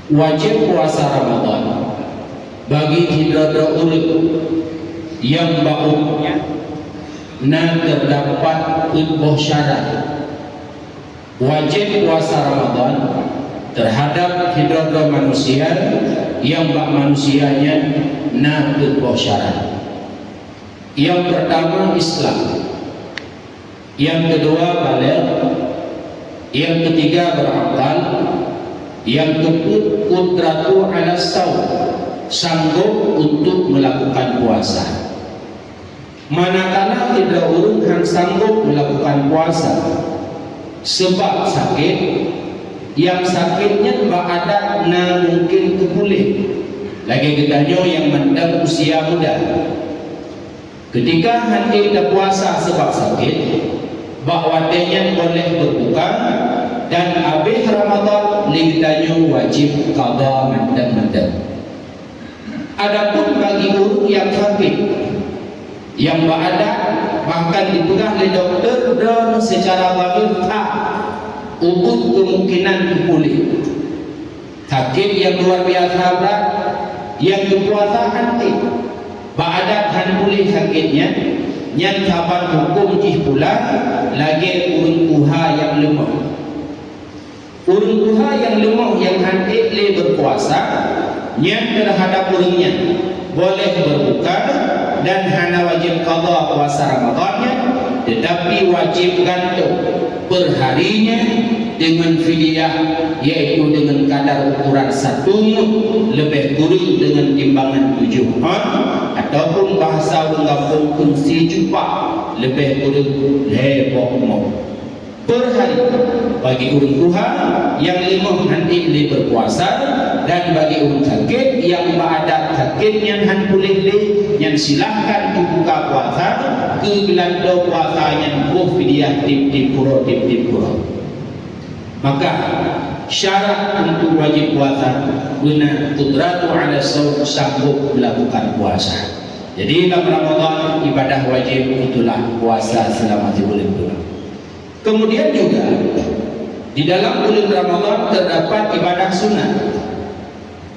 wajib puasa Ramadan bagi hidradra urip yang baumnya terdapat utboh syarat. Wajib puasa Ramadan terhadap hidradra manusia yang manusianya utboh syarat. Yang pertama Islam, yang kedua baligh, yang ketiga berakal, yang keempat qudratu ala shaum, sanggup untuk melakukan puasa. Manakala tidak urung yang sanggup melakukan puasa sebab sakit, yang sakitnya ada mungkin kepulih lagi gedanyo yang mendang usia muda. Ketika hendak tidak puasa sebab sakit, bakwatenya boleh berbuka, dan habis Ramadan ligdanyo wajib qada mendang. Adapun bagi orang yang sakit, yang berada bahkan dipegang oleh dokter dan secara zahir tak untuk kemungkinan pulih. Sakit yang luar biasa berat, yang berpuasa nanti berada han pulih sakitnya, yang sahabat hukum jih pula lagi urun tuha yang lemah. Urun tuha yang lemah yang hantik le berpuasa, yang terhadap urungnya boleh berbuka dan hana wajib qada puasa Ramadannya, tetapi wajib gantung perharinya dengan fidyah, yaitu dengan kadar ukuran 1 mud, lebih kurang dengan timbangan 7 on, ataupun bahasa orang kampung kunci jupa, lebih kurang lebok mud per hari bagi orang Tuhan yang lemah nanti le berpuasa, dan bagi orang sakit yang berada sakitnya han pulih le yang silahkan dibuka puasa ke gelando puasanya buh fidyah tip puro. Maka syarat untuk wajib puasa guna qudratu ala shaum, sanggup melakukan puasa. Jadi dalam Ramadan ibadah wajib itulah puasa selama 3 bulan. Kemudian juga di dalam bulan Ramadan terdapat ibadah sunnah.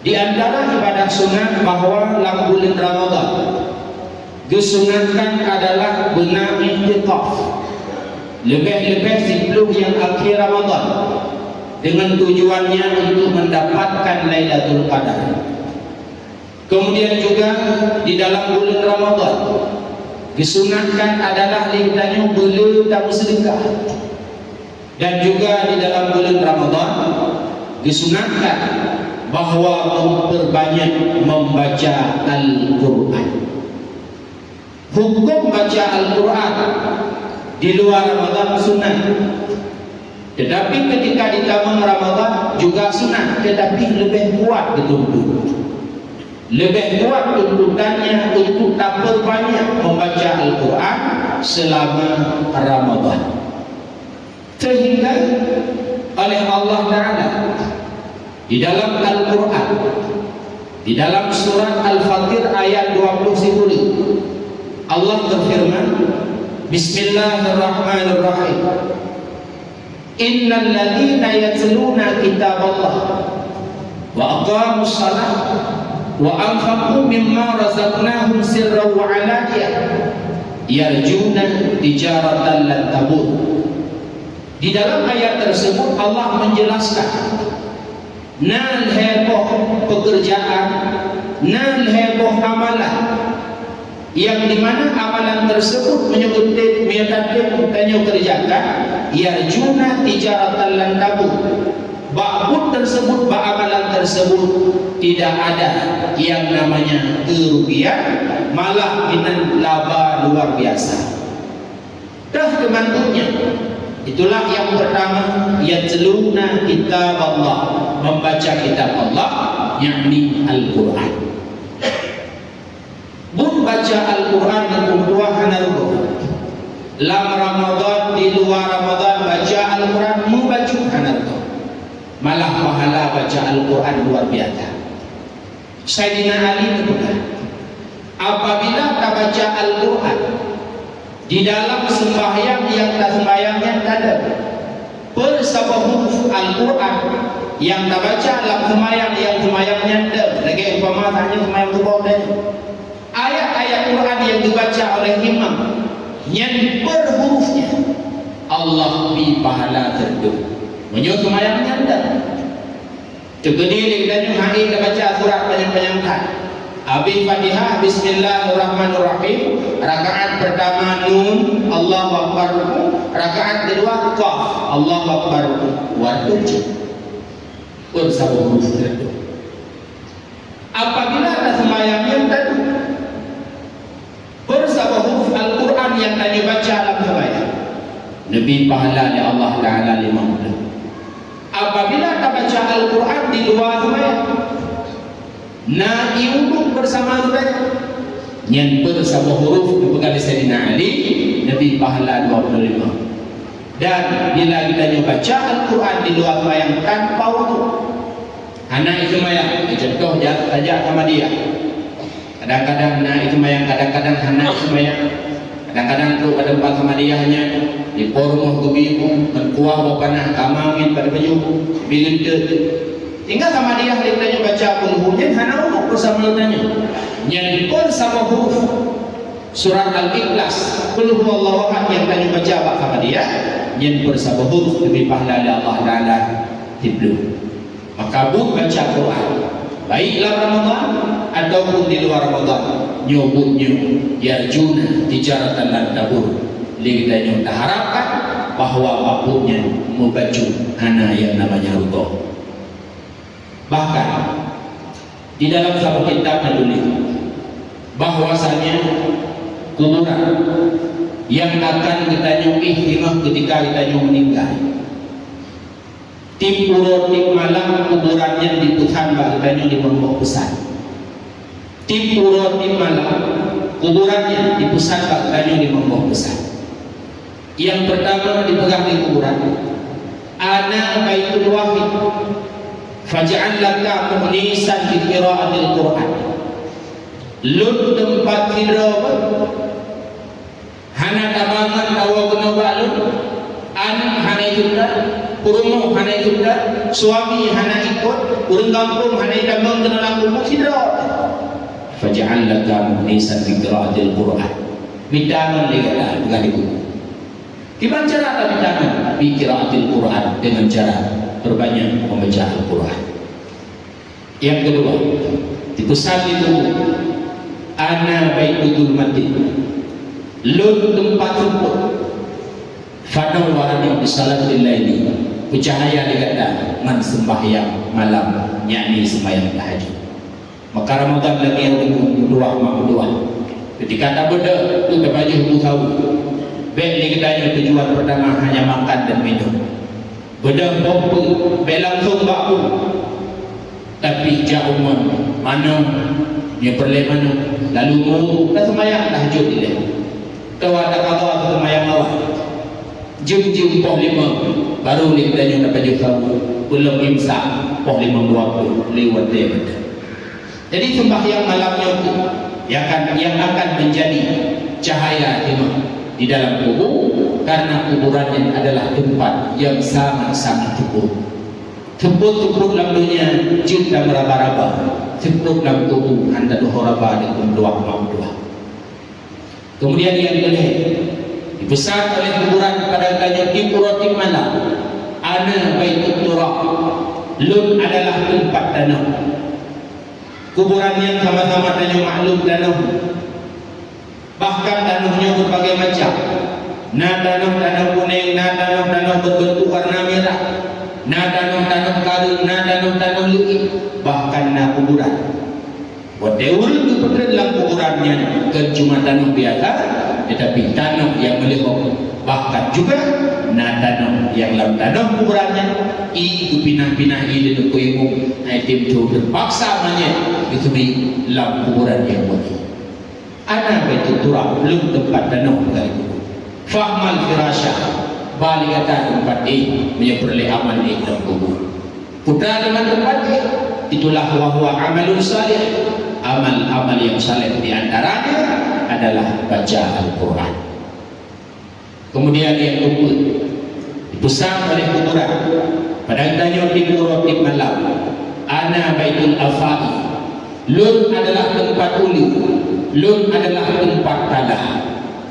Di antara ibadah sunnah bahwa dalam bulan Ramadan disunatkan adalah guna i'tikaf, lebih-lebih 10 yang akhir Ramadan, dengan tujuannya untuk mendapatkan Lailatul Qadar. Kemudian juga di dalam bulan Ramadan disunatkan adalah lintanya beli dan sedekah, dan juga di dalam bulan Ramadan disunatkan bahwa memperbanyak membaca Al-Quran. Hukum baca Al-Quran di luar Ramadan sunnah, tetapi ketika di taman Ramadan juga sunnah, tetapi lebih kuat dituntut. Lebih kuat tuntutannya untuk tak berbanyak membaca Al-Quran selama Ramadan. Sehingga oleh Allah Ta'ala di dalam Al-Quran, di dalam surat Al-Fatir ayat 20, Allah berfirman, Bismillahirrahmanirrahim, Innal ladhina yatluna kitaballah wa aqamus salah wa anfaqu mimma razaqnahum sirran wa alaniyah yarjuna tijaratan lan tabur. Di dalam ayat tersebut Allah menjelaskan nal heboh pekerjaan, nal heboh amalan, yang dimana amalan tersebut menyebutkan tanya kerjakan yarjuna tijaratan lan tabur. Ba'bud tersebut, ba'amalan tersebut tidak ada yang namanya kerugian, malah dengan laba luar biasa. Dah kemantunya, itulah yang pertama, yatluna kitab Allah, membaca kitab Allah, yakni Al-Quran. Bun baca Al-Quran dan kumpuah hanargo lam Ramadan, di luar Ramadan baca Al-Quran membaca hanargo, malah pahala baca Al-Quran luar biasa. Sayyidina Ali berkata, apabila tak baca Al-Quran di dalam sembahyang yang tak sembahyangnya tak ada, per sabah huruf Al-Quran yang tak baca dalam semayang yang semayangnya ada lagi umpama tanya semayang tubuh dan ayat-ayat Quran yang dibaca oleh imam yang berhurufnya Allah bi pahala terdu menyuruh semayangnya ada tegedi dan hari kita baca surat panjang-panjangkan habis Fatihah Bismillahirrahmanirrahim rakaat pertama Nun Allahu Akbar rakaat kedua Qaf Allahu Akbar wa tujuh bersama huruf tertentu. Apabila ada sembahyang yang tadi bersama huruf Al-Quran yang tadi baca dalam sembahyang, lebih pahala oleh Allah Taala 50. Apabila kita baca Al-Quran di luar sembahyang, iuduk bersama sembahyang, yang bersama huruf dipegang Sayyidina Ali, lebih pahala 25. Dan bila kita baca Al-Quran di luar sembahyang tanpa wudu, anak itu sembahyang, contoh saja sama dia. Kadang-kadang anak itu sembahyang, kadang-kadang anak itu sembahyang, kadang-kadang tu pada tempat sama dia hanya di pormoh kubiku, menkuah bapanah kamangin pada baju bilin tu. Tinggal sama dia kita baca puluhnya, anak umur bersama tanya. Yang bersama huruf surat Al-Ikhlas, qul huwallahu ahad yang tadi baca sama dia. Yang bersama huruf lebih pahala Allah Taala tiblu. Maka bu baca Quran baiklah Ramadan ataupun di luar Ramadan nyobutnya yarjuna tijaratan lan tabur kita nyata harapkan bahwa bapuknya membaca hana yang namanya ruko. Bahkan di dalam satu kitab menulis bahwasanya kuburan yang akan kita ihtimah ketika kita meninggal. Tim urut tim malam kuburannya di Tuhan kita di Pondok Besar. Tim urut tim malam kuburannya di pusat kita di Pondok Besar. Yang pertama dipegang di kuburan ana baitul wahid faj'al laka mu'nisan bi qira'atil Qur'an. Lun tempat tidur hana tabangan tawa guna balun an hana juga purumo hana juga suami hana ikut urang kampung hana damang kena langsung sidra faj'al laka mu'nisan bi qira'atil Qur'an bidangan legala dengan itu gimana cara tak bidangan bi qira'atil Qur'an dengan cara berbanyak membaca Al-Quran. Yang kedua di pusat itu ana baitul mati lun tempat rumput fadol warani bisalatil laili bercahaya dikata man sembahyang malam yakni sembahyang tahajud. Maka Ramadan lagi yang kedua ketika tak beda tu baju tahu baik dikatanya tujuan pertama hanya makan dan minum beda pompa belangsung baku tapi jauh mana dia perleh mana lalu mau dah sembahyang tahajud dia tahu ada kata sembahyang awal jam-jam poh 5 baru dia tanya dapat juga belum imsak poh 5:20 lewat dia betul. Jadi sembahyang malamnya itu yang akan menjadi cahaya di dalam kubur karena kuburannya adalah tempat yang sangat-sangat kubur. Tempur-tempur dalam dunia cinta meraba-raba, tempur dalam kubur anda dohoraba dengan doa. Kemudian yang kedua dibesar oleh kuburan pada kanya timuratim malam ana baitul turab lun adalah tempat danau. Kuburan yang sama-sama danau maklum danau, bahkan danaunya berbagai macam. Danau kuning, danau berbentuk warna merah, danau garing, danau luit, bahkan kuburan. Whatever itu betul dalam kuburannya bukan cuma danau biasa, tetapi danau yang melihat, bahkan juga danau yang dalam danau kuburannya itu pinah-pinah ide dan kuimu item itu terpaksa banyak itu di dalam kuburan yang boleh. Ada baitul turab belum tempat danau dari kubur. Fahmal firasya baligatan tempat ini menyebelih amal di dalam kubur. Putra dengan tempat itulah wahwa amalun salih, amal-amal yang saleh di antaranya adalah baca Al-Quran. Kemudian yang kedua dipusat oleh kuburan Padang tanya timur tip malam, ana baitul afai. Lun adalah tempat ulu, lun adalah tempat kalah.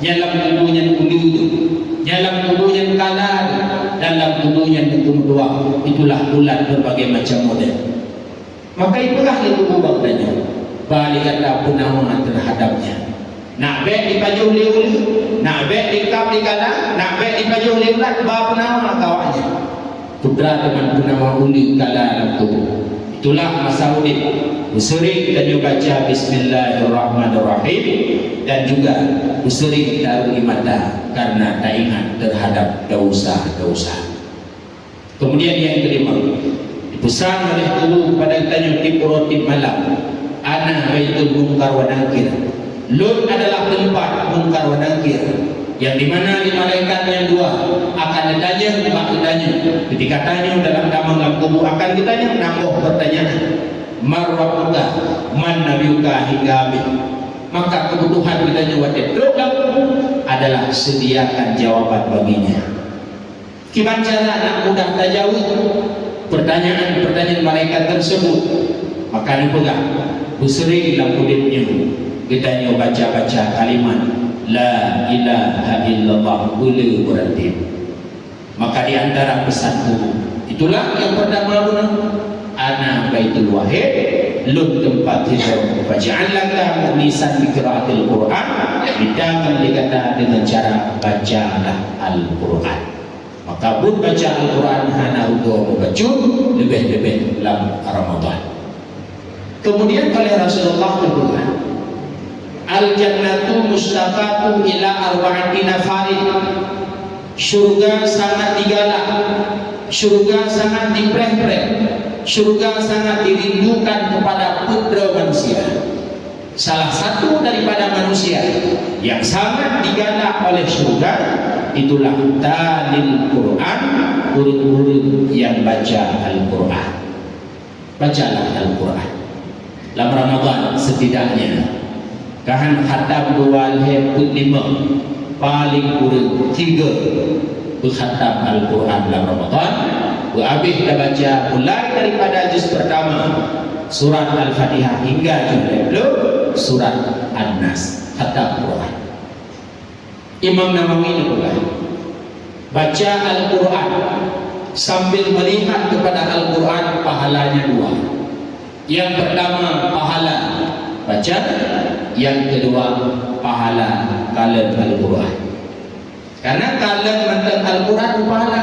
Dalam tubuhnya ulu itu, dalam tubuhnya kalah, dalam tubuhnya hukum dua. Itulah bulan berbagai macam model. Maka itulah itu bangdanya. Balik kata penamaan terhadapnya. Nak baik dipaju ulu, nak baik dikap dikalah, nak baik dipaju ulu, bah penama kawannya. Putra teman penama ulu kalah dalam tubuh. Itulah masa ulit. Sering kita juga baca Bismillahirrahmanirrahim, dan juga sering taruh di mata karena tak ingat terhadap dosa-dosa. Kemudian yang kelima, dipesan oleh guru kepada tanya tipu roti malam, ana baitul munkar wa nakir. Lut adalah tempat munkar wa nakir, yang dimana di malaikat yang dua akan ditanya, ketika tanya dalam dalam kubur akan ditanya, nambah pertanyaan. Marwabuka man nabiuka hingga amin. Maka kebutuhan kita nyuwatin adalah sediakan jawaban baginya. Gimana cara nak mudah tajawid pertanyaan-pertanyaan malaikat tersebut? Maka dipegang bersering dalam kudipnya kita baca-baca kalimat la ilaha illallah boleh berarti. Maka di antara pesanku itulah yang pertama guna ana baitul wahid, lun tempat hidup. Faj'alaka mukhlisan bi qiraatil Qur'an, bidaman dikata dengan cara bacalah Al-Qur'an. Maka pun baca Al-Qur'an hana ugo membaca lebih-lebih dalam Ramadan. Kemudian oleh Rasulullah berkata, al-jannatu mustaqatu ila arba'ati nafarin. Syurga sangat digalak, syurga sangat dipreh-preh, syurga sangat dirindukan kepada putra manusia. Salah satu daripada manusia yang sangat digalak oleh syurga itulah talil Quran, murid-murid yang baca Al-Quran. Bacalah Al-Quran dalam Ramadan setidaknya. Kahan khatam 25 paling kurang 3 berkhatam Al-Quran dalam Ramadan. Habis kita baca mulai daripada juz pertama surat Al-Fatihah hingga juz surat An-Nas, khatam Quran. Imam Nawawi ini pula baca Al-Quran sambil melihat kepada Al-Quran pahalanya 2. Yang pertama pahala baca, yang kedua pahala kalam Al-Quran. Karena kalam mentang Al-Quran pahala.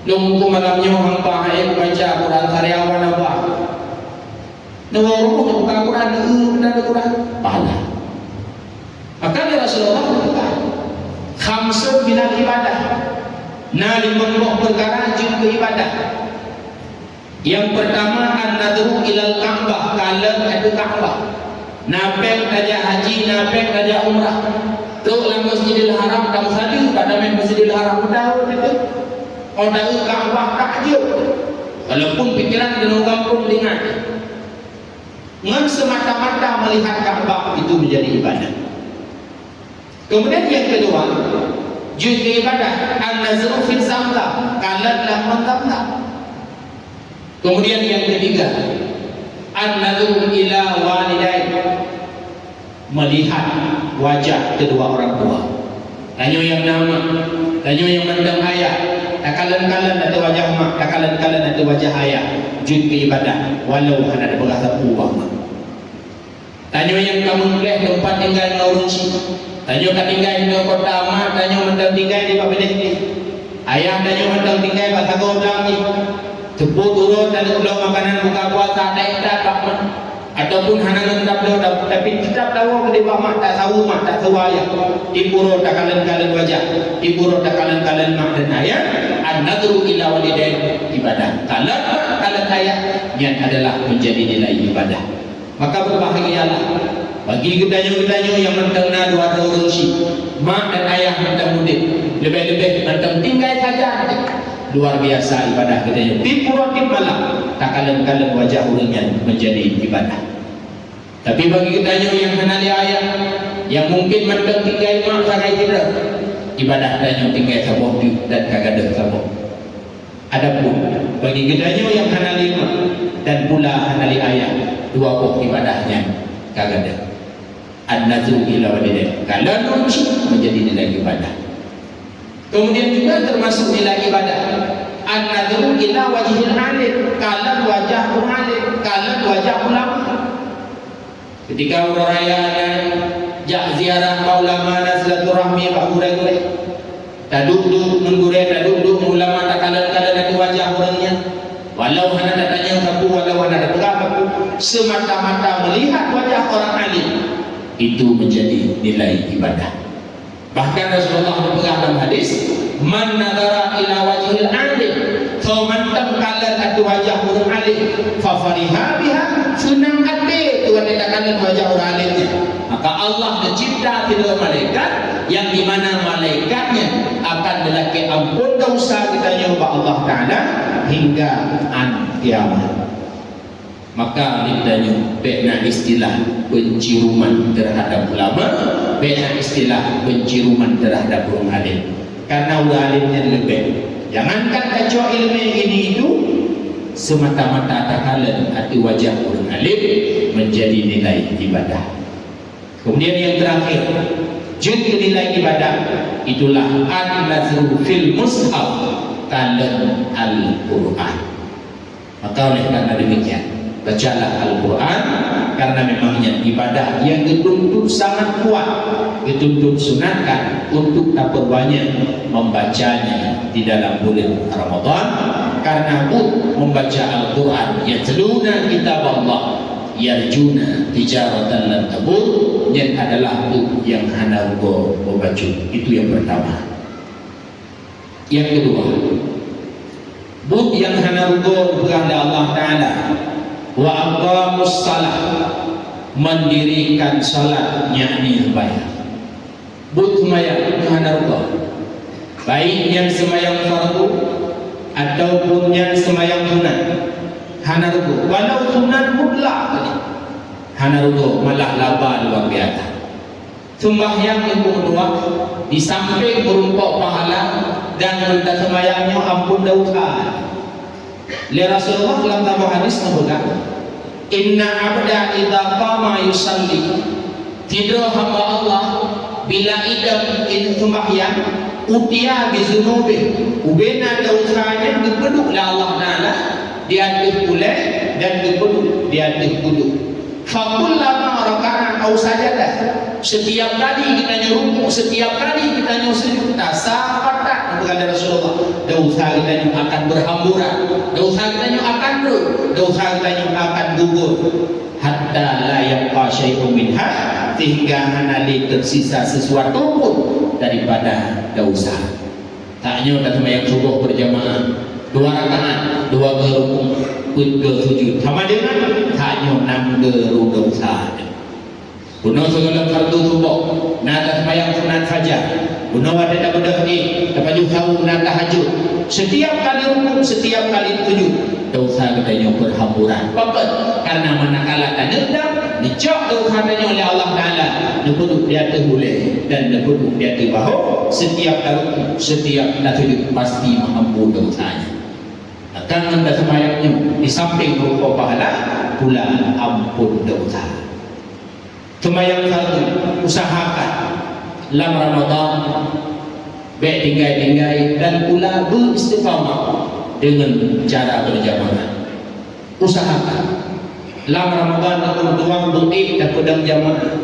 Nunggu malamnya hampa yang baca Quran karyawan apa? Nunggu buka Quran, nunggu Quran pahala. Maka Rasulullah berkata, khamsun minal ibadah. Nah, 5 perkara juga ibadah. Yang pertama an-nadru ilal Ka'bah, kalam itu Ka'bah. Napek kaja haji, napek kaja umrah. Tu dalam Masjidil Haram kamu sadi pada Masjidil Haram tahu itu. Orang Ka'bah takjub. Walaupun pikiran dan kampung dengan semata-mata melihat Ka'bah itu menjadi ibadah. Kemudian yang kedua, juga ibadah an-nazru fil zamzam, kalam lam zamzam. Kemudian yang ketiga, an-nadru ila walidain, melihat wajah kedua orang tua. Tanya yang nama, tanya yang mandang ayah, takalan-kalan ada wajah mak, takalan-kalan ada wajah ayah. Juga ibadah walau hanya ada berasa uang. Tanya yang kamu boleh tempat tinggal ngurunci, tanya kat tinggal di kota mak, tanya mandang tinggal di bawah ini. Ayah tanya mandang tinggal bahasa kau bilang ni. Tepuk turun dan ulang makanan buka puasa naik tak bakman ataupun hana ngendap lo tapi tetap tahu ke dewa mak tak tahu mak tak tahu ayah dipuro tak kalen-kalen wajah dipuro tak kalen-kalen mak dan ayah an-nadru ila walidain ibadah kalen ayah yang adalah menjadi nilai ibadah. Maka berbahagialah bagi gedanyo-gedanyo yang mentengna dua rezeki mak dan ayah menteng mudik lebih-lebih menteng tinggal saja luar biasa ibadah kita. Tipu-tipu malam tak kalen-kalen wajah orangnya menjadi ibadah. Tapi bagi kita yang kenali ayat yang mungkin mendeng tinggal mak sarai tidak ibadah tanya tinggal sabuk dan kagadah sabuk. Adapun bagi gedanyo yang hana lima dan pula hana li ayat dua pok ibadahnya kagada. An-nazru ila walidain kalau menjadi nilai ibadah. Kemudian juga termasuk nilai ibadah an-nazru ila wajhil alim, kalau wajah alim, kalau wajah ulama. Ketika orang raya jak ziarah ulama dan silaturahmi pak gure-gure tak duduk menggure, tak duduk ulama tak kalah-kalah dari wajah orangnya, walau hana datanya kaku, walau hana datang kaku, semata-mata melihat wajah orang alim itu menjadi nilai ibadah. Bahkan Rasulullah berpegang dalam hadis, man nadara ila wajhil alim faman tamkalat atu wajah orang alim fa fariha biha, senang hati tuan dikatakan wajah orang alimnya. Maka Allah mencipta tiga malaikat yang dimana malaikatnya akan melaki ampun dosa kita nyoba Allah Ta'ala hingga kiamat. Maka ditanya bena istilah penciuman terhadap ulama, bena istilah penciuman terhadap orang alim, karena orang alimnya lebih. Jangankan kacau ilmu ini itu, semata-mata takalan hati wajah orang alim menjadi nilai ibadah. Kemudian yang terakhir, juga nilai ibadah itulah an-nazru fil mushaf kalam al-Quran. Maka oleh karena demikian, bacalah Al-Quran, karena memangnya ibadah yang dituntut sangat kuat, dituntut sunatkan untuk tak perbanyak membacanya di dalam bulan Ramadan, karena membaca Al-Quran yatluna kitab Allah yarjuna tijaratan lan tabur, yang adalah yang hana rugo membaca. Itu yang pertama. Yang kedua, yang hana rugo kepada Allah Ta'ala wa aqamus salat, mendirikan salat yakni bayar. Semayang hana rugo, baik yang semayang fardu ataupun yang semayang sunat hana rugo, walau sunat mutlak tadi hana rugo, malah laba luar biasa. Sembahyang yang kedua di samping berumpuk pahala dan minta semayangnya ampun dosa. Lihat Rasulullah dalam sebuah hadis mengatakan, inna abda idza qama yusalli, tidak hamba Allah bila idam in sembahyang utia bi zunubi, ubena dosanya dipeduklah Allah Taala, diaduk pulih dan dipeduk diaduk puduk. Fakullama raka'a au sajadah, setiap kali kita nyuruh, setiap kali kita nyuruh tasabata, kata Rasulullah, dosa kita akan berhamburan, dosa kita akan dosa kita akan gugur, hatta la yabqa syai'un minha, sehingga hanya tersisa sesuatu pun daripada dosa. Taknya kata sembahyang subuh berjamaah 2 rakaat, 2 rukuk, ke sujud sama dengan hanya 6 geru dosa. Puno segala fardu subuh, nada sembahyang sunat fajar, puno ada tak berdahri, dapat juga nak tahajud. Setiap kali rukuk, setiap kali sujud, dosa katanya berhamburan. Apa? Karena manakala tanda dicok dosa katanya oleh Allah Taala, dipuduk di atas boleh dan dipuduk di atas bahu. Setiap rukuk, setiap sujud pasti mengampuni dosanya. Akan anda semayangnya di samping berupa pahala pula ampun dosa. Semayang fardu usahakan dalam Ramadan baik tinggai-tinggai dan pula beristiqamah dengan cara berjamaah. Usahakan dalam Ramadan aku doang berib dan pedang jamaah.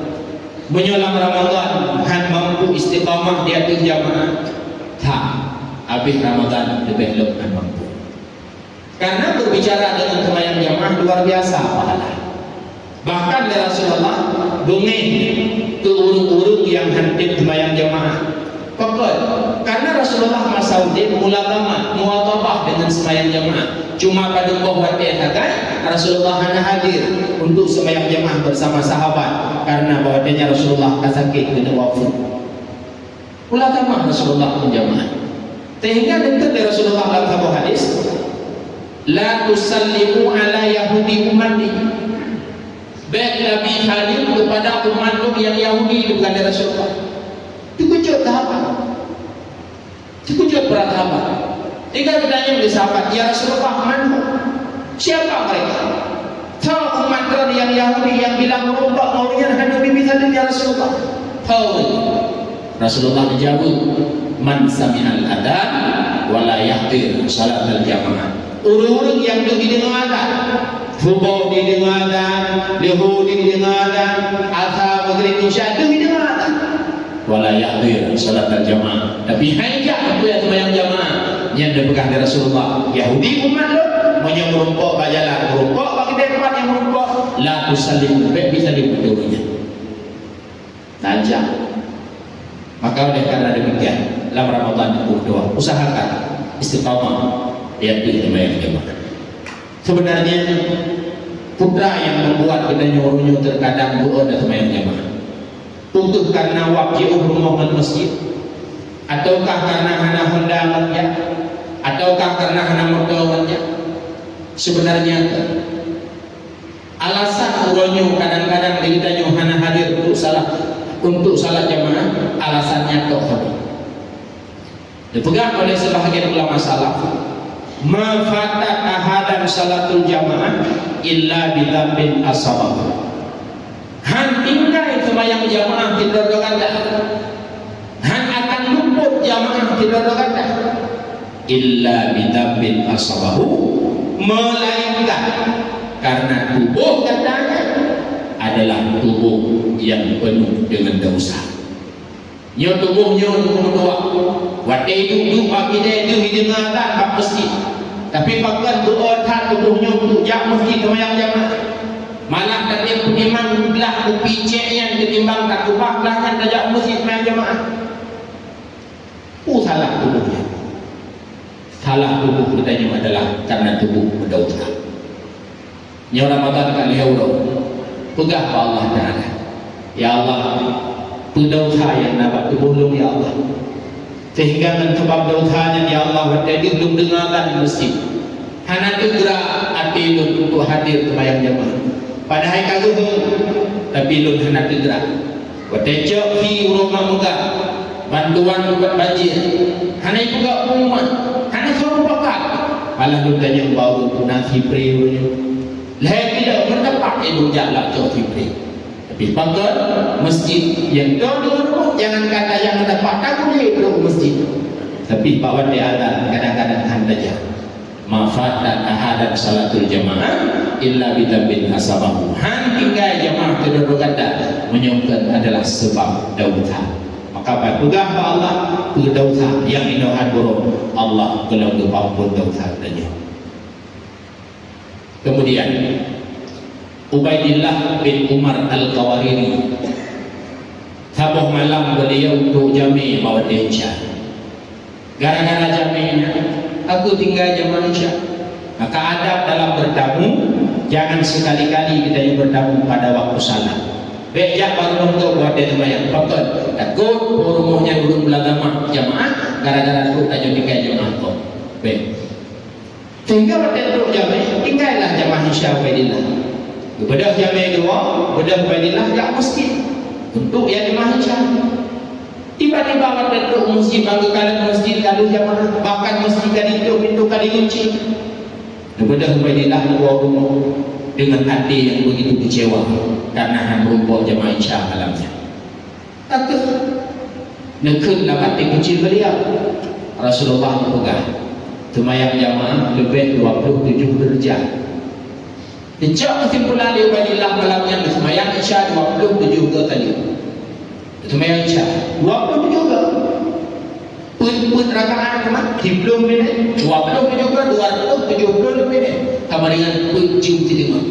Menyolam Ramadan kan mampu istiqamah di atas jamaah. Tak, habis Ramadan lebih lebih mampu. Karena berbicara dengan sembahyang jamaah luar biasa pahala. Bahkan dari Rasulullah dongeng ke urung-urung yang hadir sembahyang jamaah. Pokok, karena Rasulullah Masaudin mulagama muatabah dengan sembahyang jamaah. Cuma pada buat dia kata Rasulullah hanya hadir untuk sembahyang jamaah bersama sahabat, karena bahwanya Rasulullah sakit kena wafat. Ulama Rasulullah menjamaah. Sehingga dekat dari Rasulullah dalam sebuah hadis, la tusallimu ala yahudi umati, baik Nabi hadir kepada umatmu yang Yahudi bukan dari Rasulullah. Dikujud tahapan, dikujud peratahapan. Tinggal ditanya oleh sahabat, ya Rasulullah, mana? Siapa mereka? Tahu umat yang Yahudi yang bilang merubah maunya hanya bibi tadi, ya Rasulullah. Tahu. Rasulullah menjawab, man sami'al adzan wala yahdir salat al-jamaah. Orang-orang yang didengar adzan, subuh didengar adzan, zuhur didengar adzan, asar, maghrib, isya didengar adzan. Wala yahdir salat al-jamaah. Tapi hanya apa yang sembahyang jamaah yang dipegang dari Rasulullah. Yahudi umat lo menyerupok bajalan, merupok bagi tempat yang merupok, la tusallim, bisa dipedulinya. Tajam. Maka oleh karena demikian, dalam Ramadan berdoa, usahakan istiqamah lihat di sembahyang jamaah. Sebenarnya putra yang membuat kita nyuruh terkadang doa dan sembahyang jamaah, untuk karena waqi' rumah masjid, ataukah karena hana hondangannya, ataukah karena hana mertuanya. Sebenarnya alasan uronyo kadang-kadang kita hana hadir untuk salat jamaah, alasannya tok habis. Dipegang oleh sebahagian ulama salaf, ma fatat ahadan salatul jamaah illa bidzambin asabah. Han tinggal sembahyang jamaah tidak doa, han akan luput jamaah tidak doa, illa bidzambin asabahu, melainkan karena tubuh katanya adalah tubuh yang penuh dengan dosa. Nyo tubuhnya untuk doa. Waktu itu pagi dia itu hidangan bab masjid. Tapi bahkan doa tak tubuhnya untuk jak masjid sembahyang jamaah. Malah tadi imam belah kupicek yang ketimbang tak kubah belahnya tajak masjid sembahyang jamaah. Salah tubuhnya. Salah tubuh kita adalah karena tubuh berdosa. Nyo Ramadan kali pegah ke Allah Ta'ala, ya Allah, pendosa yang dapat tolong ya Allah, sehingga dengan sebab dosanya ya Allah waktu belum dengarkan di masjid hana tegera hati untuk hadir sembahyang jamaah padahal kagum tapi belum hana tegera waktu cok fi rumah muka bantuan buat banjir hana juga umat hana suruh pakat malah belum tanya bau nasi priunya. Lah tidak mendapat ibu jalan jauh fibri. Tapi pagar masjid yang dulu jangan kata yang mendapat tak boleh dulu masjid. Tapi bawa dia ada kadang-kadang handaja. Mafat dan ahadan salatul jamaah illa bidambin asabahu. Han tinggal jamaah kedua kata menyebutkan adalah sebab dauta. Maka pegang ke Allah dauta yang inohan buruk Allah kalau kepampun dauta tanya. Kemudian Ubaidillah bin Umar Al-Qawariri, sabuh malam beliau untuk jami bawa Isya. Gara-gara jaminya aku tinggal jamaah Isya. Maka adab dalam bertamu, jangan sekali-kali kita yang bertamu pada waktu salat. Bejak baru untuk buat dia sembahyang. Betul. Takut rumahnya dulu belagama jamaah, gara-gara itu tak tinggal jamaah kau. Baik. Sehingga pada duduk jamaah, tinggallah jamaah Isya Ubaidillah. Bedah jamaah dua, bedah Ubaidillah jak masjid untuk yang jamaah Isya. Tiba-tiba pada duduk masjid, bangga kanan masjid kalau jamaah, bahkan masjid kali itu pintu kali kunci. Bedah Ubaidillah keluar rumah dengan hati yang begitu kecewa karena merumpok jamaah Isya malamnya. Takut nekutlah hati kecil beliau. Rasulullah berpegang sembahyang jamaah lebih 27 derajat. Sejak kesimpulan Ubaidillah malamnya sembahyang Isya 27 ke tadi. Sembahyang Isya 27 ke. Pun rakaat cuma 30 minit, 27 ke 270 minit. Sama dengan pun cium sidimah.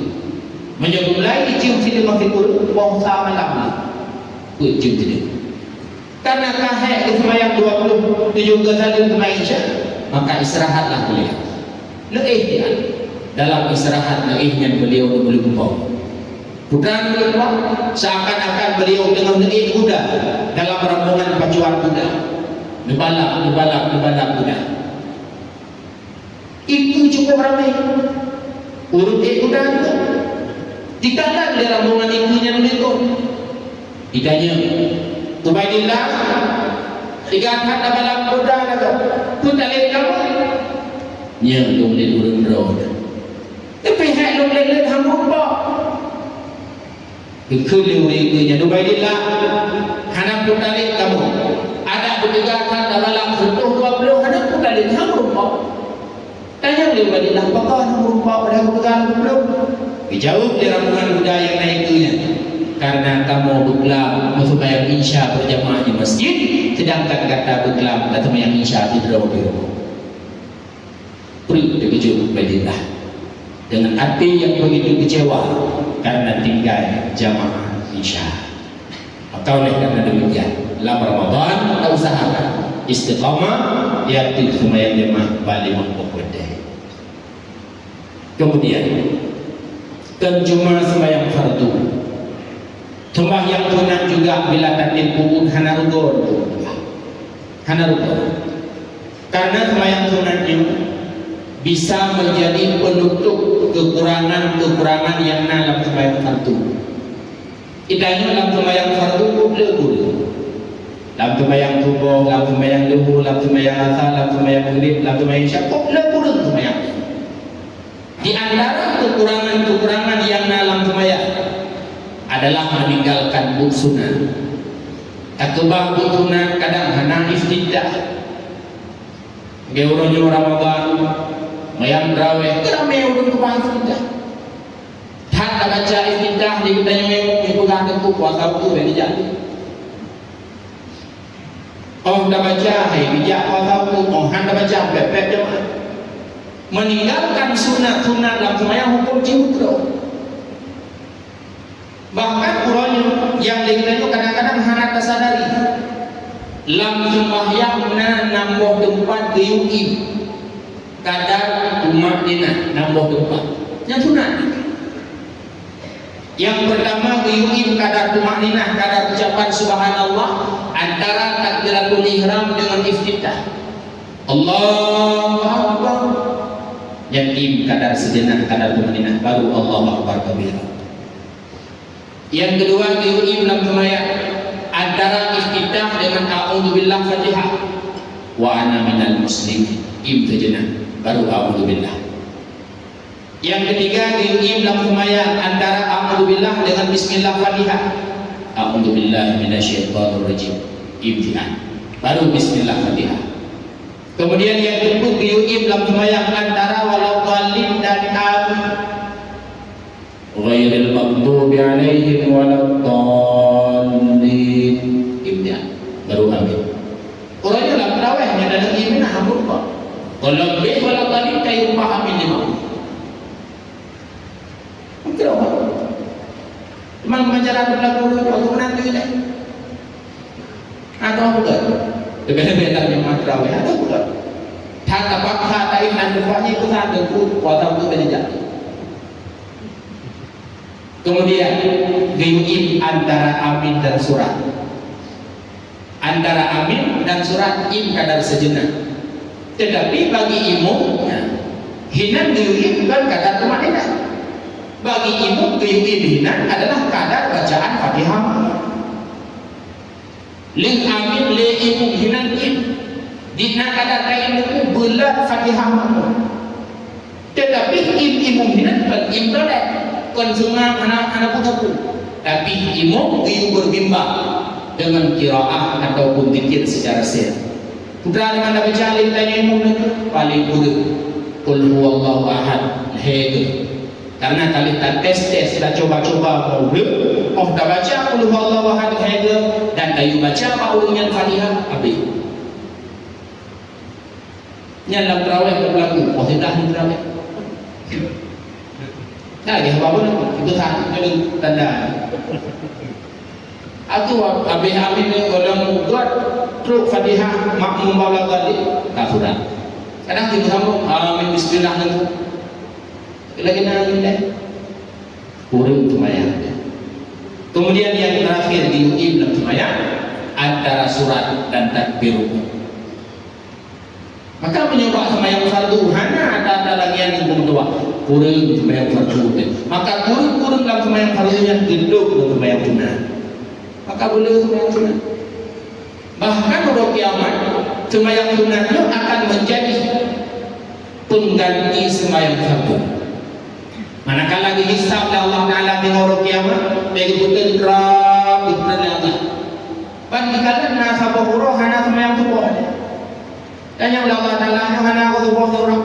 Menyebut lagi cium sidimah itu bangsa malam. Pun cium sidimah. Karena kahek sembahyang 27 ke tadi sembahyang Isya, maka istirahatlah beliau. Leih dia dalam istirahat leihnya beliau belum bau. Bukan belum seakan-akan beliau dengan leih kuda dalam rombongan pacuan kuda. Dibalap kuda. Itu cukup ramai. Urut kuda juga. Dikatakan di rombongan ikunya itu. Ditanya, Ubaidillah, dikatakan dalam kuda lagi. Kuda lain kamu. nya dong le urang ro tapi hai long le hang rupa ke lewi ke nya do baidillah hanap putali kamu ada pendegakan dalam sentuh 20 hanap putali hang rupa tanya lewi baidillah apakah hang rupa pada pendegakan belum dijawab di ramungan budaya naiknya karena kamu beklam supaya insya berjamaah di masjid sedangkan kata beklam kata yang insya tidak di rumah beri terkejut baidillah dengan hati yang begitu kecewa karena tinggal jamaah insya maka oleh karena demikian dalam Ramadan kita usahakan istiqamah yakti supaya jamaah balik mengkudai kemudian dan cuma sembahyang fardu sembahyang sunat juga bila takdir pun hanarugon karena sembahyang sunatnya bisa menjadi penutup kekurangan yang dalam sembahyang fardu idanya dalam sembahyang fardu boleh dalam sembahyang subuh, dalam sembahyang zuhur, dalam sembahyang asar, dalam sembahyang maghrib, dalam sembahyang isya boleh sembahyang di antara kekurangan yang dalam sembahyang adalah meninggalkan sunat. Takubah sunat kadang hana istidah. Geuronyo Ramadan, mayang raweh, kadang meurun kubah istidah. Tak baca istidah di kita yang mengikuti tentu puasa itu dari jadi. Oh dah baca, hai bijak puasa itu, oh anda baca pepet jemaah. Meninggalkan sunat-sunat dalam sembahyang hukum cihutro. Bahkan uranya yang lainnya kadang-kadang hana tersadari dalam sembahyang nambah tempat geyuim kadar umat dina nambah tempat yang sunat yang pertama geyuim kadar umat dina kadar ucapan subhanallah antara takbiratul ihram dengan iftitah Allahu Akbar yang kadar sejenak kadar tumanina baru Allahu Akbar kabira. Yang kedua diuim dalam sembahyang antara iftitah dengan a'udzubillah Fatihah wa ana minal muslimin sejenak baru a'udzubillah. Yang ketiga diuim dalam sembahyang antara a'udzubillah dengan bismillah Fatihah a'udzubillahi minasyaitonir rajim ibtian baru bismillah Fatihah. Kemudian yang keempat diuim dalam sembahyang antara walau dhalim dan amin ghairil maghdubi alaihim waladdallin ibtian baru amin. Orangnya dalam tarawihnya dalam iman hambur kok. Kalau lebih walau dhalim kayu pahami lima. Mungkin orang memang mengajar berlaku waktu menantu ini atau bukan? Lebih-lebih tak yang matrawih ada bukan? Tak dapat hatain dan bukanya itu tak ada kuasa itu berjejak. Kemudian geyuim antara amin dan surat. Antara amin dan surat im kadar sejenak. Tetapi bagi imam hinan geyuim bukan kadar tumanina. Bagi imam geyuim hinan adalah kadar bacaan Fatihah. Ling amin le imum hinan im dina kadar kain itu belat Fatihah makmum. Tetapi imum hinan bukan im dolek konsunga anak-anak putaku. Tapi imum itu berbimbang dengan qiraah ataupun zikir secara sir. Putra dengan anda baca alif tanya imum itu paling buruk. Qul huwallahu ahad hege. Karena kali tak tes dah coba-coba mau oh dah baca qul huwallahu ahad hege dan kayu baca ma'ulungan Fatihah habis. Dalam tarawih berlaku positif tarawih. Nah, dia apa pun itu ada tanda. Aku habis ni orang buat truk Fatihah makmum bawah tadi kafuran. Kadang kita sambung amin bismillah nanti. Lagi nanti kurang sembahyang. Kemudian yang terakhir diuji dalam sembahyang antara surat dan takbir. Maka menyoba sembahyang fardu hanya ada lagi yang berdoa kurang sembahyang fardu. Maka kurang dalam sembahyang fardu yang gendut dalam sembahyang sunat. Maka boleh sembahyang sunat. Bahkan pada kiamat sembahyang sunat itu akan menjadi pengganti sembahyang fardu. Manakala dihisab oleh Allah Taala di hari kiamat, bagi putun rab Allah. Ban dikatakan na sabahuro hana sembahyang subuh. Tanya oleh Allah Taala hana aku subuh orang.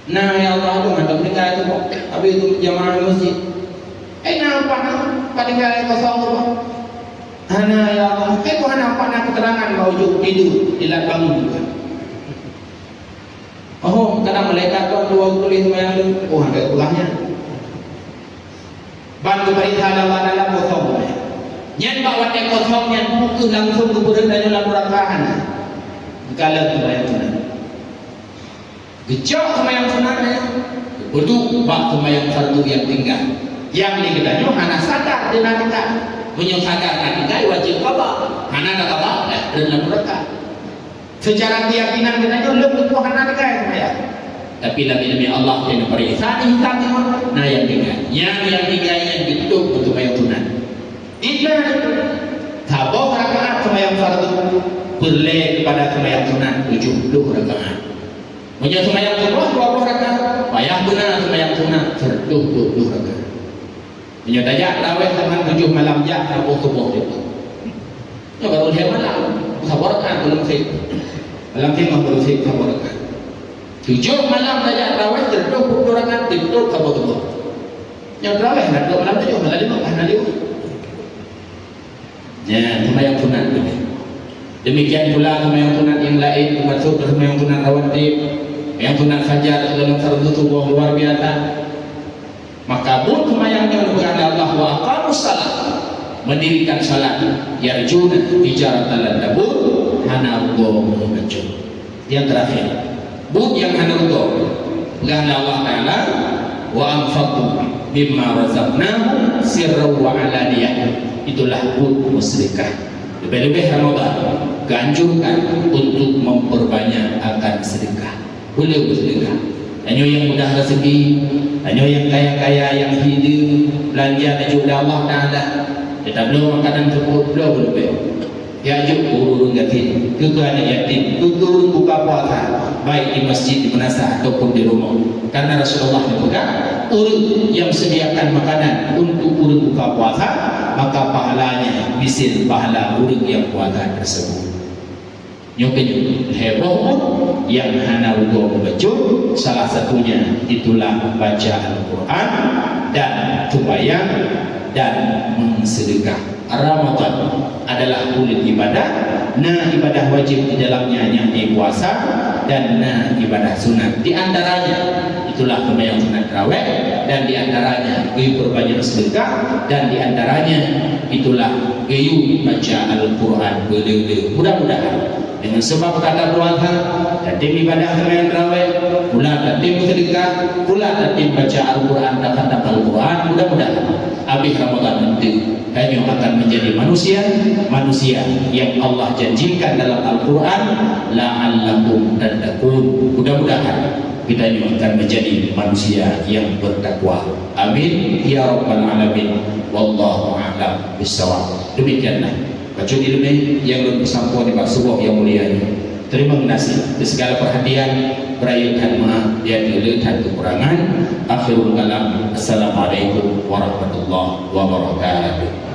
Nah ya Allah tu mantap tinggal itu kok. Habis itu jamaah masjid. Nampak pada kali kosong tu. Hana ya Allah. Kau nampak nak keterangan kau juk tidur di lat bangun juga. Oh, kadang malaikat tu dua tulis sembahyang tu. Oh, ada ulahnya. Bantu perintah Allah dalam kosong. Nyan bawa tek kosong nyan buku langsung ke berendanya dalam rakahan. Kalau tu bayang sunat. Gejak sembahyang sunat betul bak sembahyang fardu yang tinggal. Yang diketanya hana sadar dia nak kita. Punya sadar nak kita wajib qada. Hana nak qada dalam rakaat. Secara keyakinan kita lebih kuat hana kita sembahyang. Tapi demi Allah yang periksa hitam ni nah yang tinggal. Yang tinggal yang betul untuk sembahyang sunat. Itulah tabah rakaat sembahyang fardu berle kepada sembahyang sunat 70 rakaat. Punya sembahyang subuh 20 rakaat. Payah benar sembahyang sunat 20 rakaat. Punya dajak tarawih sama 7 malam jak subuh itu. Ya baru dia malam sabar rakaat belum sih. Malam timah baru sih sabar rakaat. 7 malam dajak tarawih 20 rakaat betul sabar. Yang tarawih nak malam 7 malam 5 malam 5. Ya, sembahyang sunat ini. Demikian pula sembahyang sunat yang lain termasuk sembahyang sunat rawatib, yang sunat fajar dalam fardu subuh luar biasa. Maka pun sembahyangnya kepada Allah wa aqamus salat, mendirikan salat, yarjuna tijaratan lan tabur hana Allah mujud. Yang terakhir, bud yang hana Allah kepada Allah Taala wa anfaqu mimma razaqnahum sirran wa alaniyah. Itulah bud musyrikah. Lebih-lebih Ramadan ganjurkan untuk memperbanyak akan sedekah. Boleh bersedekah. Hanya yang mudah rezeki, hanya yang kaya-kaya yang hidup belanja juga Allah Taala. Kita belum makanan cukup belum lebih. Ya juk urun gatin, ke anak yatim, ke buka puasa, baik di masjid di manasa ataupun di rumah. Karena Rasulullah menyebutkan urun yang sediakan makanan untuk urun buka puasa, maka pahalanya misil pahala urun yang puasa tersebut. Nyokenya heboh yang hana ugo membaca, salah satunya itulah baca Al-Quran dan sembahyang dan mensedekah. Ramadan adalah bulan ibadah. Nah, ibadah wajib di dalamnya hanya puasa dan ibadah sunat. Di antaranya itulah sembahyang sunat tarawih, dan di antaranya gayu berbanyak sedekah, dan di antaranya itulah gayu baca Al-Quran bele-bele. Mudah-mudahan dengan sebab kata puasa dan tim ibadah sembahyang tarawih, pula dan tim sedekah, pula dan tim baca Al-Quran dan kata Al-Quran, mudah-mudahan habis Ramadan nanti kami akan menjadi manusia yang Allah janjikan dalam Al-Quran, la'allakum tattaqun. Mudah-mudahan kita ini akan menjadi manusia yang bertakwa. Amin ya rabbal alamin. Wallahu a'lam bissawab. Demikianlah baca ilmu yang bersampuan di subuh yang mulia ini. Terima kasih atas segala perhatian, perayaan maaf dan kelelahan kekurangan. Akhirul kalam. Assalamualaikum warahmatullahi wabarakatuh.